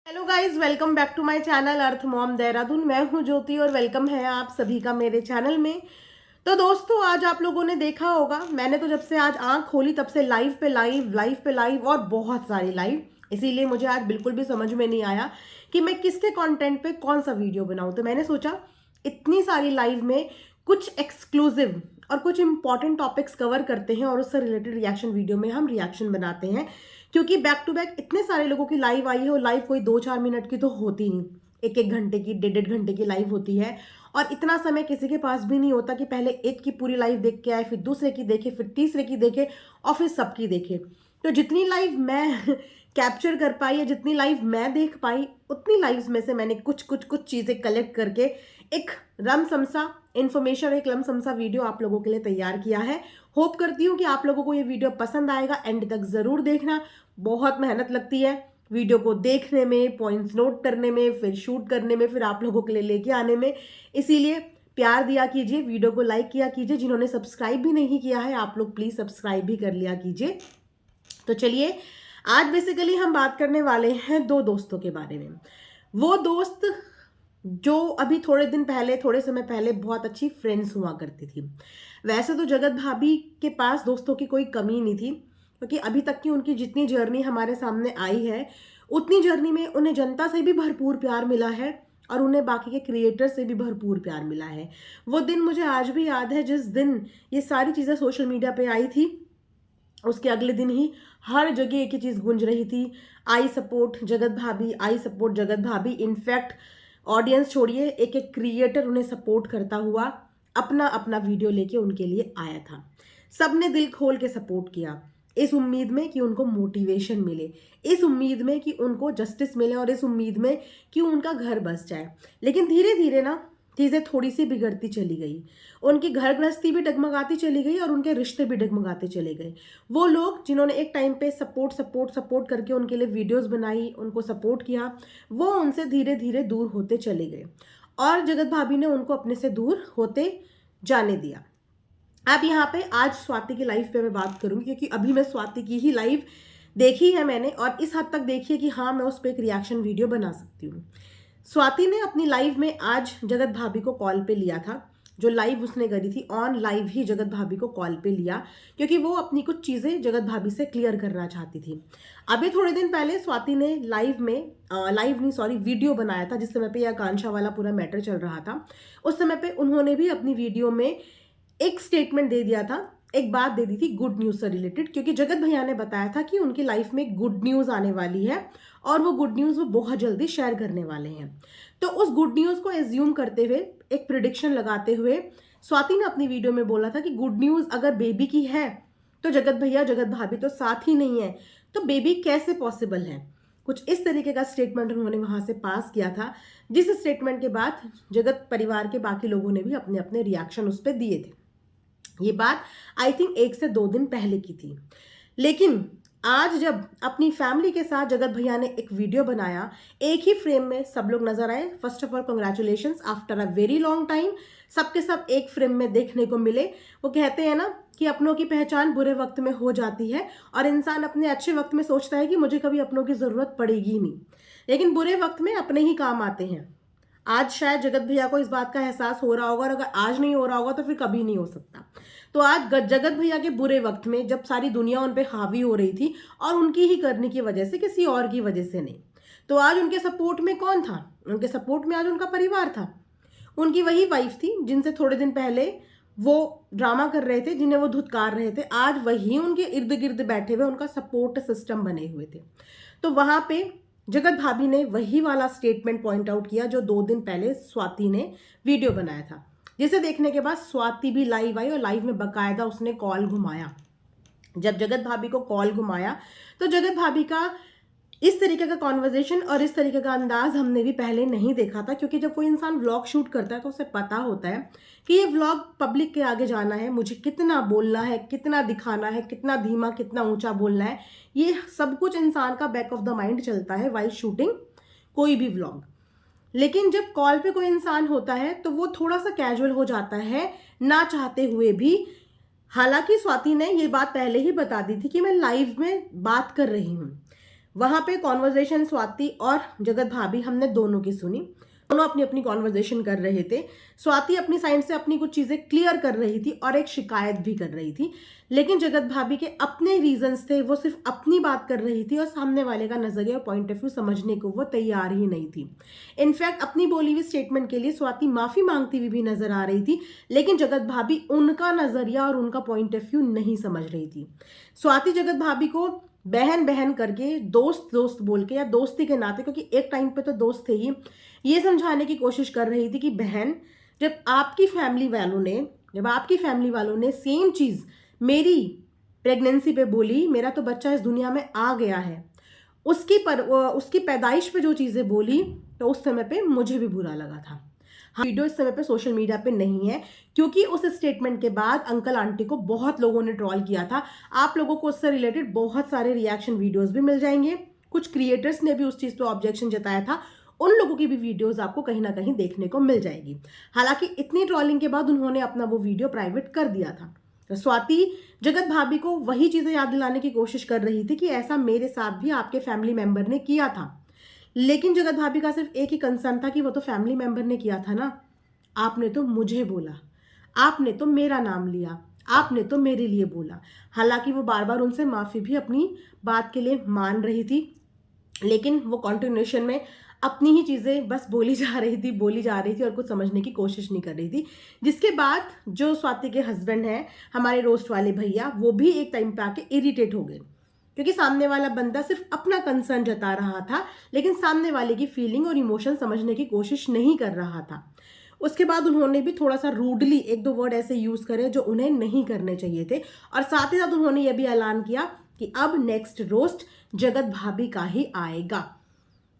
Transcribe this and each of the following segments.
Hello guys, welcome back to my channel Earth Mom Dehradun. मैं हूं ज्योति और वेलकम है आप सभी का मेरे चैनल में। तो दोस्तों, आज आप लोगों ने देखा होगा, मैंने तो जब से आज आंख खोली तब से लाइव पे लाइव, लाइव पे लाइव और बहुत सारी लाइव। इसीलिए मुझे आज बिल्कुल भी समझ में नहीं आया कि मैं किसके कंटेंट पे कौन सा वीडियो बनाऊं। तो मैंने सोचा इतनी सारी लाइव में कुछ एक्सक्लूसिव और कुछ इंपॉर्टेंट टॉपिक्स कवर करते हैं और उससे रिलेटेड रिएक्शन वीडियो में हम रिएक्शन बनाते हैं। क्योंकि बैक टू बैक इतने सारे लोगों की लाइव आई है और लाइव कोई 2-4 मिनट की तो होती नहीं, एक एक घंटे की, 1.5-1.5 घंटे की लाइव होती है। और इतना समय किसी के पास भी नहीं होता कि पहले एक की पूरी लाइव देख के आए, फिर दूसरे की देखे, फिर तीसरे की देखे और फिर सबकी देखे। तो जितनी लाइव मैं कैप्चर कर पाई या जितनी लाइव मैं देख पाई, उतनी लाइव्स में से मैंने कुछ कुछ कुछ चीज़ें कलेक्ट करके एक लमसमसा इन्फॉर्मेशन, एक लमसमसा वीडियो आप लोगों के लिए तैयार किया है। होप करती हूँ कि आप लोगों को ये वीडियो पसंद आएगा। एंड तक ज़रूर देखना। बहुत मेहनत लगती है वीडियो को देखने में, पॉइंट्स नोट करने में, फिर शूट करने में, फिर आप लोगों के लिए लेके आने में। इसीलिए प्यार दिया कीजिए, वीडियो को लाइक किया कीजिए। जिन्होंने सब्सक्राइब भी नहीं किया है, आप लोग प्लीज़ सब्सक्राइब भी कर लिया कीजिए। तो चलिए, आज बेसिकली हम बात करने वाले हैं दो दोस्तों के बारे में। वो दोस्त जो अभी थोड़े समय पहले बहुत अच्छी फ्रेंड्स हुआ करती थी। वैसे तो जगत भाभी के पास दोस्तों की कोई कमी नहीं थी, क्योंकि अभी तक की उनकी जितनी जर्नी हमारे सामने आई है, उतनी जर्नी में उन्हें जनता से भी भरपूर प्यार मिला है और उन्हें बाकी के क्रिएटर से भी भरपूर प्यार मिला है। वो दिन मुझे आज भी याद है, जिस दिन ये सारी चीज़ें सोशल मीडिया पे आई थी, उसके अगले दिन ही हर जगह एक ही चीज़ गूंज रही थी, आई सपोर्ट जगत भाभी, आई सपोर्ट जगत भाभी। इनफैक्ट ऑडियंस छोड़िए, एक एक क्रिएटर उन्हें सपोर्ट करता हुआ अपना अपना वीडियो लेके उनके लिए आया था। सबने दिल खोल के सपोर्ट किया, इस उम्मीद में कि उनको मोटिवेशन मिले, इस उम्मीद में कि उनको जस्टिस मिले और इस उम्मीद में कि उनका घर बस जाए। लेकिन धीरे धीरे ना चीज़ें थोड़ी सी बिगड़ती चली गई। उनकी घर गृहस्थी भी डगमगाती चली गई और उनके रिश्ते भी डगमगाते चले गए। वो लोग जिन्होंने एक टाइम पे सपोर्ट सपोर्ट सपोर्ट करके उनके लिए वीडियोस बनाई, उनको सपोर्ट किया, वो उनसे धीरे धीरे दूर होते चले गए और जगत भाभी ने उनको अपने से दूर होते जाने दिया। अब यहाँ पे आज स्वाति की लाइफ पे मैं बात करूंगी, क्योंकि अभी मैं स्वाति की ही लाइव देखी है मैंने और इस हद तक देखी है कि हाँ, मैं उस पर एक रिएक्शन वीडियो बना सकती हूँ। स्वाति ने अपनी लाइव में आज जगत भाभी को कॉल पे लिया था। जो लाइव उसने करी थी, ऑन लाइव ही जगत भाभी को कॉल पे लिया, क्योंकि वो अपनी कुछ चीज़ें जगत भाभी से क्लियर करना चाहती थी। अभी थोड़े दिन पहले स्वाति ने वीडियो बनाया था, जिस समय पे यह आकांक्षा वाला पूरा मैटर चल रहा था। उस समय पे उन्होंने भी अपनी वीडियो में एक स्टेटमेंट दे दिया था, एक बात दे दी थी गुड न्यूज़ से रिलेटेड, क्योंकि जगत भैया ने बताया था कि उनकी लाइफ में गुड न्यूज़ आने वाली है और वो गुड न्यूज़ वो बहुत जल्दी शेयर करने वाले हैं। तो उस गुड न्यूज़ को एज्यूम करते हुए, एक प्रिडिक्शन लगाते हुए, स्वाति ने अपनी वीडियो में बोला था कि गुड न्यूज़ अगर बेबी की है तो जगत भैया जगत भाभी तो साथ ही नहीं है, तो बेबी कैसे पॉसिबल है। कुछ इस तरीके का स्टेटमेंट उन्होंने वहां से पास किया था, जिस स्टेटमेंट के बाद जगत परिवार के बाकी लोगों ने भी अपने अपने रिएक्शन उस पर दिए थे। ये बात आई थिंक 1 से 2 दिन पहले की थी। लेकिन आज जब अपनी फैमिली के साथ जगत भैया ने एक वीडियो बनाया, एक ही फ्रेम में सब लोग नजर आए। First of all congratulations, after a very long time सबके सब एक फ्रेम में देखने को मिले। वो कहते हैं ना कि अपनों की पहचान बुरे वक्त में हो जाती है और इंसान अपने अच्छे वक्त में सोचता है कि मुझे कभी अपनों की जरूरत पड़ेगी नहीं, लेकिन बुरे वक्त में अपने ही काम आते हैं। आज शायद जगत भैया को इस बात का एहसास हो रहा होगा, और अगर आज नहीं हो रहा होगा तो फिर कभी नहीं हो सकता। तो आज जगत भैया के बुरे वक्त में, जब सारी दुनिया उन पे हावी हो रही थी और उनकी ही करने की वजह से, किसी और की वजह से नहीं, तो आज उनके सपोर्ट में कौन था? उनके सपोर्ट में आज उनका परिवार था। उनकी वही वाइफ थी जिनसे थोड़े दिन पहले वो ड्रामा कर रहे थे, जिन्हें वो धुतकार रहे थे, आज वही उनके इर्द गिर्द बैठे हुए उनका सपोर्ट सिस्टम बने हुए थे। तो वहां पे जगत भाभी ने वही वाला स्टेटमेंट पॉइंट आउट किया जो 2 दिन पहले स्वाति ने वीडियो बनाया था, जिसे देखने के बाद स्वाति भी लाइव आई और लाइव में बकायदा उसने कॉल घुमाया। जब जगत भाभी को कॉल घुमाया तो जगत भाभी का इस तरीके का कॉन्वर्जेशन और इस तरीके का अंदाज हमने भी पहले नहीं देखा था, क्योंकि जब कोई इंसान व्लॉग शूट करता है तो उसे पता होता है कि ये व्लॉग पब्लिक के आगे जाना है, मुझे कितना बोलना है, कितना दिखाना है, कितना धीमा कितना ऊंचा बोलना है, ये सब कुछ इंसान का बैक ऑफ द माइंड चलता है वाइल शूटिंग कोई भी व्लॉग। लेकिन जब कॉल पे कोई इंसान होता है तो वो थोड़ा सा कैजुअल हो जाता है, ना चाहते हुए भी। हालांकि स्वाति ने ये बात पहले ही बता दी थी कि मैं लाइव में बात कर रही हूँ, वहाँ पे कॉन्वर्जेशन स्वाति और जगत भाभी हमने दोनों की सुनी। दोनों अपनी अपनी कॉन्वर्जेशन कर रहे थे। स्वाति अपनी साइड से अपनी कुछ चीज़ें क्लियर कर रही थी और एक शिकायत भी कर रही थी, लेकिन जगत भाभी के अपने रीजंस थे। वो सिर्फ अपनी बात कर रही थी और सामने वाले का नजरिया और पॉइंट ऑफ व्यू समझने को वो तैयार ही नहीं थी। इनफैक्ट अपनी बोली हुई स्टेटमेंट के लिए स्वाति माफी मांगती हुई भी नजर आ रही थी, लेकिन जगत भाभी उनका नजरिया और उनका पॉइंट ऑफ व्यू नहीं समझ रही थी। स्वाति जगत भाभी को बहन बहन करके, दोस्त दोस्त बोल के या दोस्ती के नाते, क्योंकि एक टाइम पे तो दोस्त थे ही, ये समझाने की कोशिश कर रही थी कि बहन, जब आपकी फैमिली वालों ने सेम चीज मेरी प्रेगनेंसी पे बोली, मेरा तो बच्चा इस दुनिया में आ गया है, उसकी पैदाइश पे जो चीजें बोली, तो उस समय पे मुझे भी बुरा लगा था। वीडियो इस समय पे सोशल मीडिया पे नहीं है, क्योंकि उस स्टेटमेंट के बाद अंकल आंटी को बहुत लोगों ने ट्रोल किया था। आप लोगों को उससे रिलेटेड बहुत सारे रिएक्शन वीडियोस भी मिल जाएंगे। कुछ क्रिएटर्स ने भी उस चीज पे ऑब्जेक्शन जताया था, उन लोगों की भी वीडियोस आपको कहीं ना कहीं देखने को मिल जाएगी। हालांकि इतनी ट्रोलिंग के बाद उन्होंने अपना वो वीडियो प्राइवेट कर दिया था। तो स्वाति जगत भाभी को वही चीजें याद दिलाने की कोशिश कर रही थी कि ऐसा मेरे साथ भी आपके फैमिली मेंबर ने किया था, लेकिन जगत भाभी का सिर्फ एक ही कंसर्न था कि वो तो फैमिली मेंबर ने किया था ना, आपने तो मुझे बोला, आपने तो मेरा नाम लिया, आपने तो मेरे लिए बोला। हालांकि वो बार बार उनसे माफी भी अपनी बात के लिए मान रही थी, लेकिन वो कॉन्टिन्यूएशन में अपनी ही चीज़ें बस बोली जा रही थी और कुछ समझने की कोशिश नहीं कर रही थी। जिसके बाद जो स्वाति के हस्बैंड हैं, हमारे रोस्ट वाले भैया, वो भी एक टाइम पे आके इरिटेट हो गए, क्योंकि सामने वाला बंदा सिर्फ अपना कंसर्न जता रहा था, लेकिन सामने वाले की फीलिंग और इमोशन समझने की कोशिश नहीं कर रहा था। उसके बाद उन्होंने भी थोड़ा सा रूडली एक दो वर्ड ऐसे यूज करे जो उन्हें नहीं करने चाहिए थे, और साथ ही साथ उन्होंने यह भी ऐलान किया कि अब नेक्स्ट रोस्ट जगत भाभी का ही आएगा।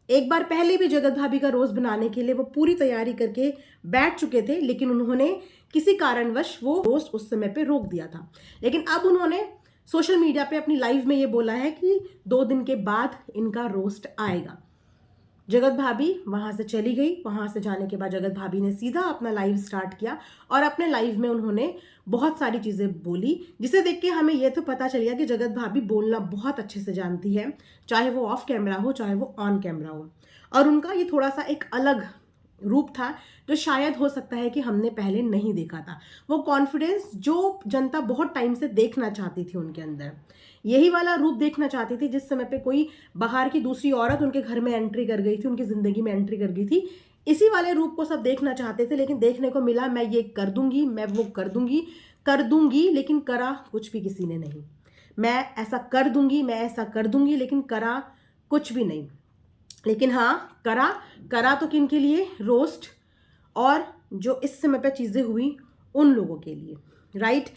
एक बार पहले भी जगत भाभी का रोस्ट बनाने के लिए वो पूरी तैयारी करके बैठ चुके थे, लेकिन उन्होंने किसी कारणवश वो रोस्ट उस समय पे रोक दिया था। लेकिन अब उन्होंने सोशल मीडिया पे अपनी लाइव में ये बोला है कि 2 दिन के बाद इनका रोस्ट आएगा। जगत भाभी वहां से चली गई। वहां से जाने के बाद जगत भाभी ने सीधा अपना लाइव स्टार्ट किया और अपने लाइव में उन्होंने बहुत सारी चीजें बोली, जिसे देख के हमें यह तो पता चल गया कि जगत भाभी बोलना बहुत अच्छे से जानती है, चाहे वो ऑफ कैमरा हो चाहे वो ऑन कैमरा हो। और उनका ये थोड़ा सा एक अलग रूप था जो शायद हो सकता है कि हमने पहले नहीं देखा था। वो कॉन्फिडेंस जो जनता बहुत टाइम से देखना चाहती थी उनके अंदर, यही वाला रूप देखना चाहती थी जिस समय पे कोई बाहर की दूसरी औरत उनके घर में एंट्री कर गई थी, उनकी जिंदगी में एंट्री कर गई थी। इसी वाले रूप को सब देखना चाहते थे, लेकिन देखने को मिला मैं ये कर दूंगी, मैं वो कर दूंगी, लेकिन करा कुछ भी किसी ने नहीं। मैं ऐसा कर दूंगी, लेकिन करा कुछ भी नहीं। लेकिन हाँ, करा तो किन के लिए? रोस्ट और जो इस समय पे चीजें हुई उन लोगों के लिए, राइट।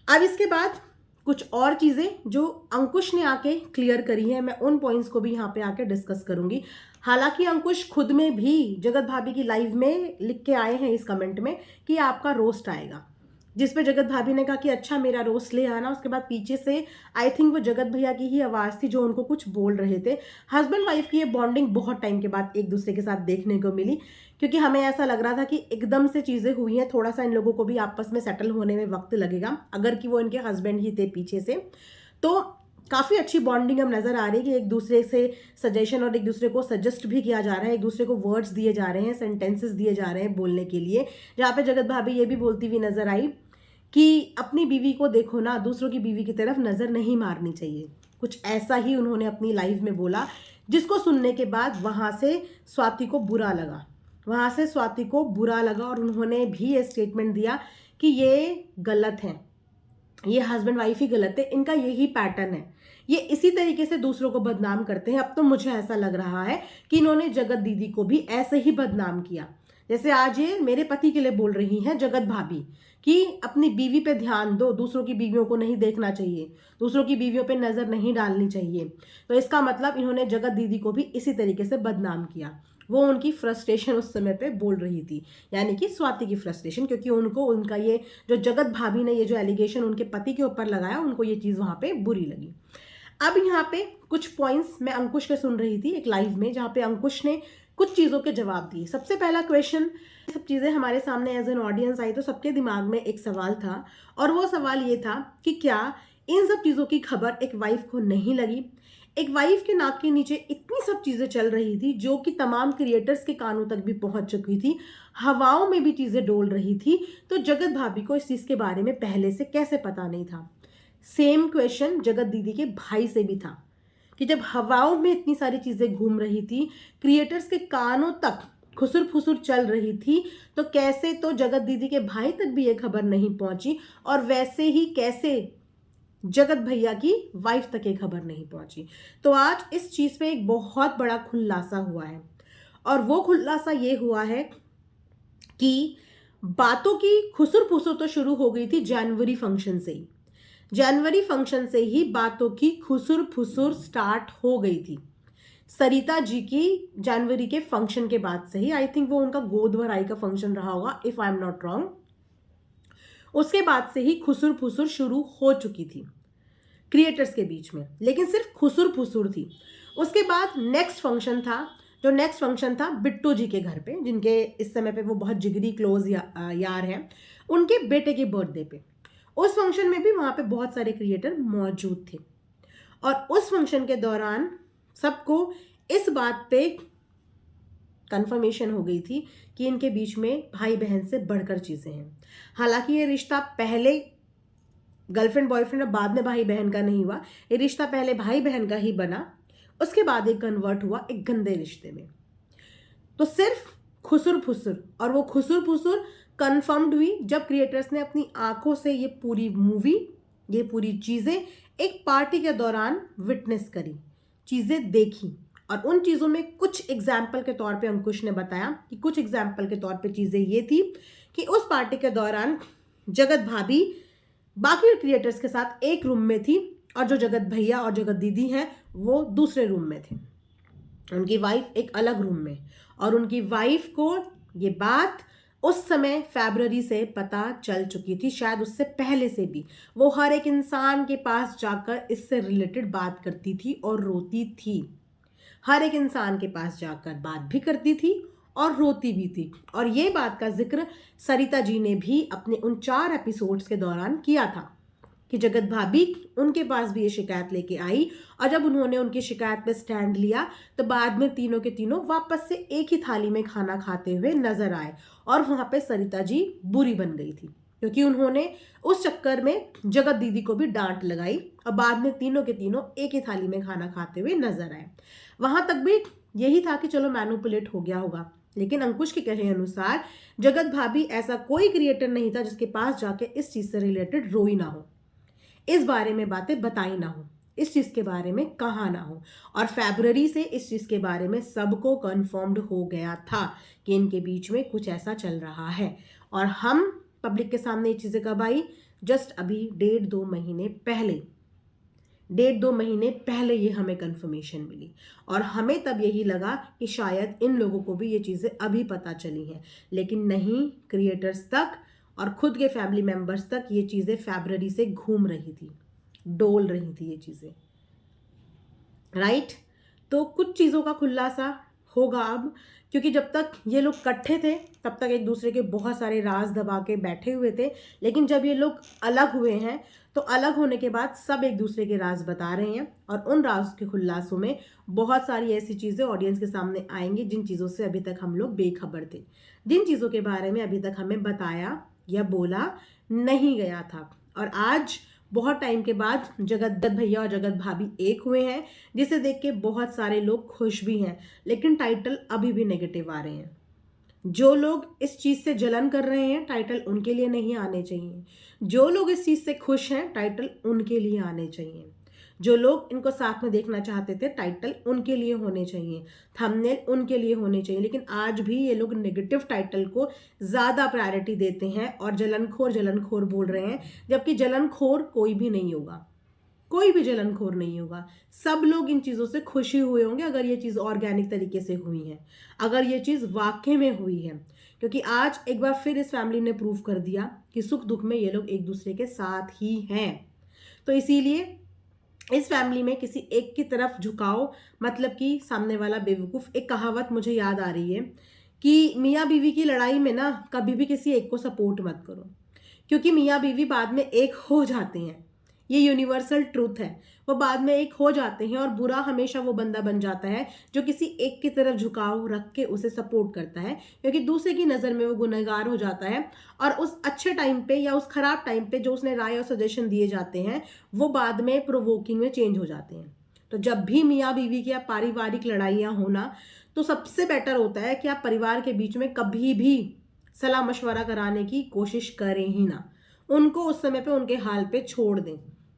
अब इसके बाद कुछ और चीजें जो अंकुश ने आके क्लियर करी है, मैं उन पॉइंट्स को भी यहाँ पे आके डिस्कस करूंगी। हालांकि अंकुश खुद में भी जगत भाभी की लाइव में लिख के आए हैं इस कमेंट में कि आपका रोस्ट आएगा, जिस पे जगत भाभी ने कहा कि अच्छा मेरा रोस्ट ले आना। उसके बाद पीछे से आई थिंक वो जगत भैया की ही आवाज़ थी जो उनको कुछ बोल रहे थे। हस्बैंड वाइफ की ये बॉन्डिंग बहुत टाइम के बाद एक दूसरे के साथ देखने को मिली, क्योंकि हमें ऐसा लग रहा था कि एकदम से चीज़ें हुई हैं, थोड़ा सा इन लोगों को भी आपस में सेटल होने में वक्त लगेगा। अगर कि वो इनके हस्बैंड ही थे पीछे से, तो काफ़ी अच्छी बॉन्डिंग हम नज़र आ रही है कि एक दूसरे से सजेशन और एक दूसरे को सजेस्ट भी किया जा रहा है, एक दूसरे को वर्ड्स दिए जा रहे हैं, सेंटेंसेस दिए जा रहे हैं बोलने के लिए। जहाँ पे जगत भाभी ये भी बोलती हुई नजर आई कि अपनी बीवी को देखो ना, दूसरों की बीवी की तरफ नज़र नहीं मारनी चाहिए। कुछ ऐसा ही उन्होंने अपनी लाइव में बोला, जिसको सुनने के बाद वहाँ से स्वाति को बुरा लगा और उन्होंने भी ये स्टेटमेंट दिया कि ये गलत है, ये हस्बैंड वाइफ ही गलत है, इनका यही पैटर्न है, ये इसी तरीके से दूसरों को बदनाम करते हैं। अब तो मुझे ऐसा लग रहा है कि इन्होंने जगत दीदी को भी ऐसे ही बदनाम किया, जैसे आज ये मेरे पति के लिए बोल रही हैं जगत भाभी कि अपनी बीवी पे ध्यान दो, दूसरों की बीवियों को नहीं देखना चाहिए, दूसरों की बीवियों पे नज़र नहीं डालनी चाहिए। तो इसका मतलब इन्होंने जगत दीदी को भी इसी तरीके से बदनाम किया। वो उनकी फ्रस्ट्रेशन उस समय पे बोल रही थी, यानी कि स्वाति की फ्रस्ट्रेशन, क्योंकि उनको उनका ये जो जगत भाभी ने ये जो एलिगेशन उनके पति के ऊपर लगाया, उनको ये चीज़ वहाँ पे बुरी लगी। अब यहाँ पे कुछ पॉइंट्स मैं अंकुश के सुन रही थी एक लाइव में, जहाँ पे अंकुश ने कुछ चीज़ों के जवाब दिए। सबसे पहला क्वेश्चन, सब चीज़ें हमारे सामने एज एन ऑडियंस आई तो सबके दिमाग में एक सवाल था, और वो सवाल ये था कि क्या इन सब चीज़ों की खबर एक वाइफ को नहीं लगी? एक वाइफ के नाक के नीचे इतनी सब चीज़ें चल रही थी जो कि तमाम क्रिएटर्स के कानों तक भी पहुंच चुकी थी, हवाओं में भी चीज़ें डोल रही थी। तो जगत भाभी को इस चीज़ के बारे में पहले से कैसे पता नहीं था? सेम क्वेश्चन जगत दीदी के भाई से भी था कि जब हवाओं में इतनी सारी चीज़ें घूम रही थी, क्रिएटर्स के कानों तक खुसुर फुसुर चल रही थी, तो कैसे तो जगत दीदी के भाई तक भी ये खबर नहीं पहुंची, और वैसे ही कैसे जगत भैया की वाइफ तक ये खबर नहीं पहुंची। तो आज इस चीज़ पे एक बहुत बड़ा खुलासा हुआ है, और वो खुलासा ये हुआ है कि बातों की खुसुर फुसुर तो शुरू हो गई थी जनवरी फंक्शन से ही। जनवरी फंक्शन से ही बातों की खुसुर फुसुर स्टार्ट हो गई थी। सरिता जी की जनवरी के फंक्शन के बाद से ही, आई थिंक वो उनका गोद भराई का फंक्शन रहा होगा if I am not wrong, उसके बाद से ही खुसुर फुसुर शुरू हो चुकी थी क्रिएटर्स के बीच में, लेकिन सिर्फ खुसुर फुसुर थी। उसके बाद नेक्स्ट फंक्शन था बिट्टू जी के घर पे, जिनके इस समय पे वो बहुत जिगरी क्लोज यार हैं, उनके बेटे के बर्थडे पे। उस फंक्शन में भी वहाँ पे बहुत सारे क्रिएटर मौजूद थे, और उस फंक्शन के दौरान सबको इस बात पे कंफर्मेशन हो गई थी कि इनके बीच में भाई बहन से बढ़कर चीज़ें हैं। हालांकि ये रिश्ता पहले गर्लफ्रेंड बॉयफ्रेंड और बाद में भाई बहन का नहीं हुआ, ये रिश्ता पहले भाई बहन का ही बना, उसके बाद एक कन्वर्ट हुआ एक गंदे रिश्ते में। तो सिर्फ खुसुर फुसुर, और वो खुसुर फुसुर कन्फर्म्ड हुई जब क्रिएटर्स ने अपनी आंखों से ये पूरी मूवी, ये पूरी चीज़ें एक पार्टी के दौरान विटनेस करी, चीज़ें देखी। और उन चीज़ों में कुछ एग्जाम्पल के तौर पे अंकुश ने बताया कि कुछ एग्जाम्पल के तौर पे चीज़ें ये थी कि उस पार्टी के दौरान जगत भाभी बाकी क्रिएटर्स के साथ एक रूम में थी, और जो जगत भैया और जगत दीदी हैं वो दूसरे रूम में थे, उनकी वाइफ एक अलग रूम में। और उनकी वाइफ को ये बात उस समय फरवरी से पता चल चुकी थी, शायद उससे पहले से भी। वो हर एक इंसान के पास जाकर इससे रिलेटेड बात करती थी और रोती थी, हर एक इंसान के पास जाकर बात भी करती थी और रोती भी थी। और ये बात का जिक्र सरिता जी ने भी अपने उन 4 एपिसोड्स के दौरान किया था कि जगत भाभी उनके पास भी ये शिकायत लेके आई, और जब उन्होंने उनकी शिकायत पे स्टैंड लिया तो बाद में तीनों के तीनों वापस से एक ही थाली में खाना खाते हुए नजर आए, और वहाँ पे सरिता जी बुरी बन गई थी क्योंकि उन्होंने उस चक्कर में जगत दीदी को भी डांट लगाई, और बाद में तीनों के तीनों एक ही थाली में खाना खाते हुए नजर आए। वहां तक भी यही था कि चलो मैनिपुलेट हो गया होगा, लेकिन अंकुश के कहे अनुसार जगत भाभी ऐसा कोई क्रिएटर नहीं था जिसके पास जाके इस चीज से रिलेटेड रोई ना हो, इस बारे में बातें बताई ना हो, इस चीज के बारे में कहा ना हो। और फरवरी से इस चीज के बारे में सबको कंफर्म्ड हो गया था कि इनके बीच में कुछ ऐसा चल रहा है। और हम पब्लिक के सामने ये चीजें कब आई? जस्ट अभी 1.5-2 महीने पहले, 1.5-2 महीने पहले ये हमें कंफर्मेशन मिली, और हमें तब यही लगा कि शायद इन लोगों को भी ये चीज़ें अभी पता चली हैं, लेकिन नहीं, क्रिएटर्स तक और खुद के फैमिली मेंबर्स तक ये चीज़ें फरवरी से घूम रही थी, डोल रही थी ये चीज़ें, राइट। तो कुछ चीज़ों का खुलासा होगा अब, क्योंकि जब तक ये लोग इकट्ठे थे तब तक एक दूसरे के बहुत सारे राज दबा के बैठे हुए थे, लेकिन जब ये लोग अलग हुए हैं तो अलग होने के बाद सब एक दूसरे के राज बता रहे हैं, और उन राज के खुलासों में बहुत सारी ऐसी चीज़ें ऑडियंस के सामने आएंगी जिन चीज़ों से अभी तक हम लोग बेखबर थे, जिन चीज़ों के बारे में अभी तक हमें बताया या बोला नहीं गया था। और आज बहुत टाइम के बाद जगत भैया और जगत भाभी एक हुए हैं, जिसे देख के बहुत सारे लोग खुश भी हैं, लेकिन टाइटल अभी भी नेगेटिव आ रहे हैं। जो लोग इस चीज़ से जलन कर रहे हैं टाइटल उनके लिए नहीं आने चाहिए, जो लोग इस चीज़ से खुश हैं टाइटल उनके लिए आने चाहिए, जो लोग इनको साथ में देखना चाहते थे टाइटल उनके लिए होने चाहिए, थंबनेल उनके लिए होने चाहिए। लेकिन आज भी ये लोग नेगेटिव टाइटल को ज़्यादा प्रायोरिटी देते हैं और जलनखोर बोल रहे हैं, जबकि जलनखोर कोई भी नहीं होगा, कोई भी जलनखोर नहीं होगा। सब लोग इन चीज़ों से खुशी हुए होंगे अगर ये चीज़ ऑर्गेनिक तरीके से हुई है, अगर ये चीज़ वाकई में हुई है, क्योंकि आज एक बार फिर इस फैमिली ने प्रूव कर दिया कि सुख दुख में ये लोग एक दूसरे के साथ ही हैं। तो इसीलिए इस फैमिली में किसी एक की तरफ झुकाओ मतलब कि सामने वाला बेवकूफ़। एक कहावत मुझे याद आ रही है कि मियाँ बीवी की लड़ाई में ना कभी भी किसी एक को सपोर्ट मत करो, क्योंकि मियाँ बीवी बाद में एक हो जाते हैं, ये यूनिवर्सल ट्रूथ है। वो बाद में एक हो जाते हैं और बुरा हमेशा वो बंदा बन जाता है जो किसी एक की तरफ झुकाव रख के उसे सपोर्ट करता है, क्योंकि दूसरे की नज़र में वो गुनहगार हो जाता है और उस अच्छे टाइम पे या उस खराब टाइम पे जो उसने राय और सजेशन दिए जाते हैं वो बाद में प्रोवोकिंग में चेंज हो जाते हैं। तो जब भी मियाँ बीवी की या पारिवारिक लड़ाइयाँ होना, तो सबसे बेटर होता है कि आप परिवार के बीच में कभी भी सलाह मशवरा कराने की कोशिश करें ही ना। उनको उस समय पे उनके हाल पे छोड़ दें,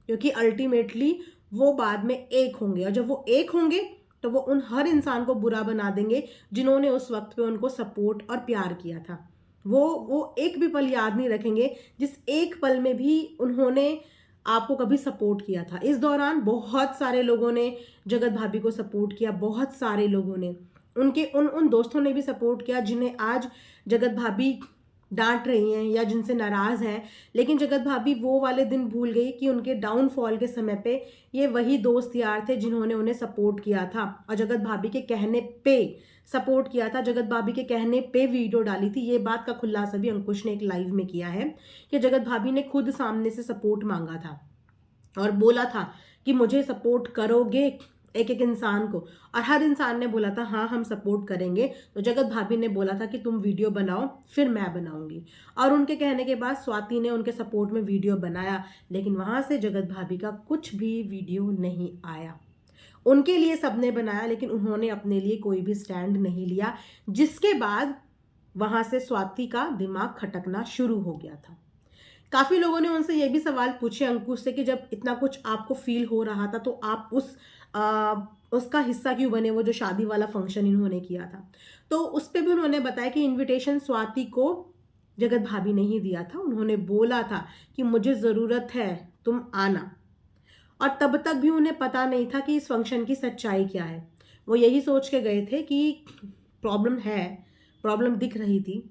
क्योंकि अल्टीमेटली वो बाद में एक होंगे और जब वो एक होंगे तो वो उन हर इंसान को बुरा बना देंगे जिन्होंने उस वक्त पे उनको सपोर्ट और प्यार किया था। वो एक भी पल याद नहीं रखेंगे जिस एक पल में भी उन्होंने आपको कभी सपोर्ट किया था। इस दौरान बहुत सारे लोगों ने जगत भाभी को सपोर्ट किया, बहुत सारे लोगों ने, उनके उन उन दोस्तों ने भी सपोर्ट किया जिन्हें आज जगत भाभी डांट रही हैं या जिनसे नाराज हैं। लेकिन जगत भाभी वो वाले दिन भूल गई कि उनके डाउनफॉल के समय पे ये वही दोस्त यार थे जिन्होंने उन्हें सपोर्ट किया था और जगत भाभी के कहने पे सपोर्ट किया था, जगत भाभी के कहने पे वीडियो डाली थी। ये बात का खुलासा भी अंकुश ने एक लाइव में किया है कि जगत भाभी ने खुद सामने से सपोर्ट मांगा था और बोला था कि मुझे सपोर्ट करोगे, एक एक इंसान को, और हर इंसान ने बोला था हाँ हम सपोर्ट करेंगे। तो जगत भाभी ने बोला था कि तुम वीडियो बनाओ फिर मैं बनाऊंगी, और उनके कहने के बाद स्वाति ने उनके सपोर्ट में वीडियो बनाया, लेकिन वहां से जगत भाभी का कुछ भी वीडियो नहीं आया। उनके लिए सबने बनाया लेकिन उन्होंने अपने लिए कोई भी स्टैंड नहीं लिया, जिसके बाद वहां से स्वाति का दिमाग खटकना शुरू हो गया था। काफी लोगों ने उनसे ये भी सवाल पूछे अंकुश से कि जब इतना कुछ आपको फील हो रहा था तो आप उसका हिस्सा क्यों बने, वो जो शादी वाला फंक्शन इन्होंने किया था। तो उस पर भी उन्होंने बताया कि इनविटेशन स्वाति को जगत भाभी ने ही दिया था। उन्होंने बोला था कि मुझे ज़रूरत है तुम आना, और तब तक भी उन्हें पता नहीं था कि इस फंक्शन की सच्चाई क्या है। वो यही सोच के गए थे कि प्रॉब्लम है, प्रॉब्लम दिख रही थी,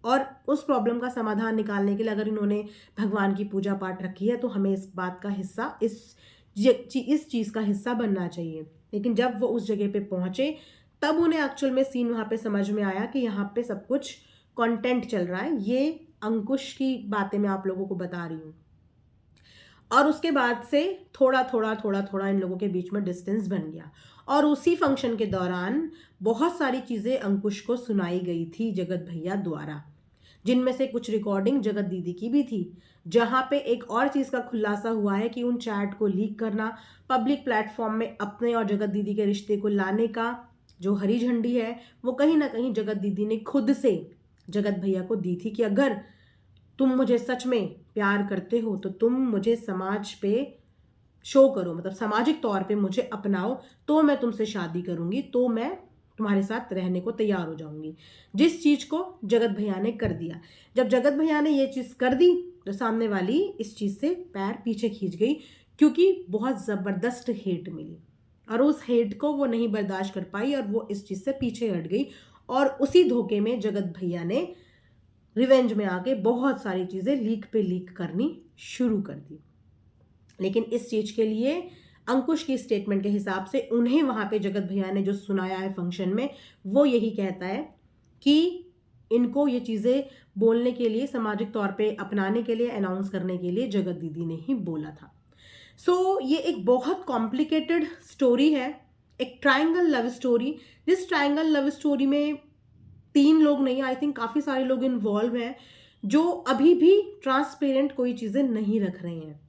और उस प्रॉब्लम का समाधान निकालने के लिए अगर इन्होंने भगवान की पूजा पाठ रखी है तो हमें इस बात का हिस्सा, इस चीज़ का हिस्सा बनना चाहिए। लेकिन जब वो उस जगह पे पहुंचे तब उन्हें एक्चुअल में सीन वहाँ पे समझ में आया कि यहाँ पे सब कुछ कंटेंट चल रहा है। ये अंकुश की बातें मैं आप लोगों को बता रही हूँ। और उसके बाद से थोड़ा थोड़ा थोड़ा थोड़ा इन लोगों के बीच में डिस्टेंस बन गया, और उसी फंक्शन के दौरान बहुत सारी चीज़ें अंकुश को सुनाई गई थी जगत भैया द्वारा, जिनमें से कुछ रिकॉर्डिंग जगत दीदी की भी थी, जहां पे एक और चीज़ का खुलासा हुआ है कि उन चैट को लीक करना, पब्लिक प्लेटफॉर्म में अपने और जगत दीदी के रिश्ते को लाने का जो हरी झंडी है वो कहीं ना कहीं जगत दीदी ने खुद से जगत भैया को दी थी कि अगर तुम मुझे सच में प्यार करते हो तो तुम मुझे समाज पे शो करो, मतलब सामाजिक तौर पे मुझे अपनाओ, तो मैं तुमसे शादी करूंगी, तो मैं तुम्हारे साथ रहने को तैयार हो जाऊंगी। जिस चीज को जगत भैया ने कर दिया। जब जगत भैया ने ये चीज कर दी तो सामने वाली इस चीज से पैर पीछे खींच गई, क्योंकि बहुत जबरदस्त हेट मिली और उस हेट को वो नहीं बर्दाश्त कर पाई और वो इस चीज से पीछे हट गई। और उसी धोखे में जगत भैया ने रिवेंज में आके बहुत सारी चीजें लीक पे लीक करनी शुरू कर दी। लेकिन इस चीज के लिए अंकुश की स्टेटमेंट के हिसाब से उन्हें वहां पे जगत भैया ने जो सुनाया है फंक्शन में, वो यही कहता है कि इनको ये चीजें बोलने के लिए, सामाजिक तौर पे अपनाने के लिए, अनाउंस करने के लिए जगत दीदी ने ही बोला था। सो ये एक बहुत कॉम्प्लिकेटेड स्टोरी है, एक ट्रायंगल लव स्टोरी। जिस ट्रायंगल लव स्टोरी में 3 लोग नहीं, आई थिंक काफी सारे लोग इन्वॉल्व हैं जो अभी भी ट्रांसपेरेंट कोई चीजें नहीं रख रहे हैं।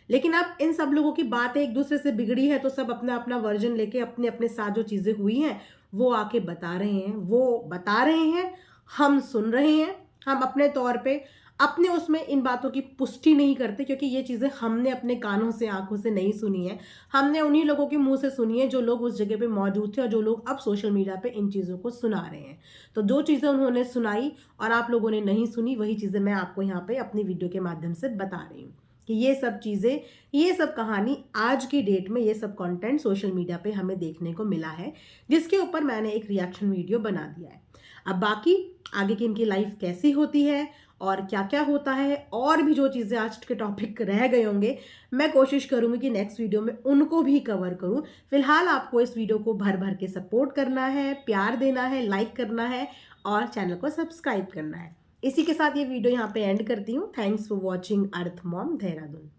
लेकिन अब इन सब लोगों की बातें एक दूसरे से बिगड़ी है तो सब अपना अपना वर्जन लेके अपने अपने साथ जो चीजें हुई हैं वो आके बता रहे हैं, वो बता रहे हैं, हम सुन रहे हैं। हम अपने तौर पे अपने उसमें इन बातों की पुष्टि नहीं करते, क्योंकि ये चीजें हमने अपने कानों से, आंखों से नहीं सुनी है। हमने उन्हीं लोगों के मुंह से सुनी है जो लोग उस जगह पे मौजूद थे और जो लोग अब सोशल मीडिया पे इन चीजों को सुना रहे हैं। तो जो चीजें उन्होंने सुनाई और आप लोगों ने नहीं सुनी, वही चीजें मैं आपको यहाँ पे अपनी वीडियो के माध्यम से बता रही हूँ कि ये सब चीज़ें, ये सब कहानी आज की डेट में, ये सब कंटेंट सोशल मीडिया पे हमें देखने को मिला है, जिसके ऊपर मैंने एक रिएक्शन वीडियो बना दिया है। अब बाकी आगे की इनकी लाइफ कैसी होती है और क्या क्या होता है, और भी जो चीज़ें आज के टॉपिक रह गए होंगे, मैं कोशिश करूँगी कि नेक्स्ट वीडियो में उनको भी कवर करूँ। फिलहाल आपको इस वीडियो को भर भर के सपोर्ट करना है, प्यार देना है, लाइक करना है और चैनल को सब्सक्राइब करना है। इसी के साथ ये वीडियो यहाँ पे एंड करती हूँ। Thanks for watching earth Mom Dehradun.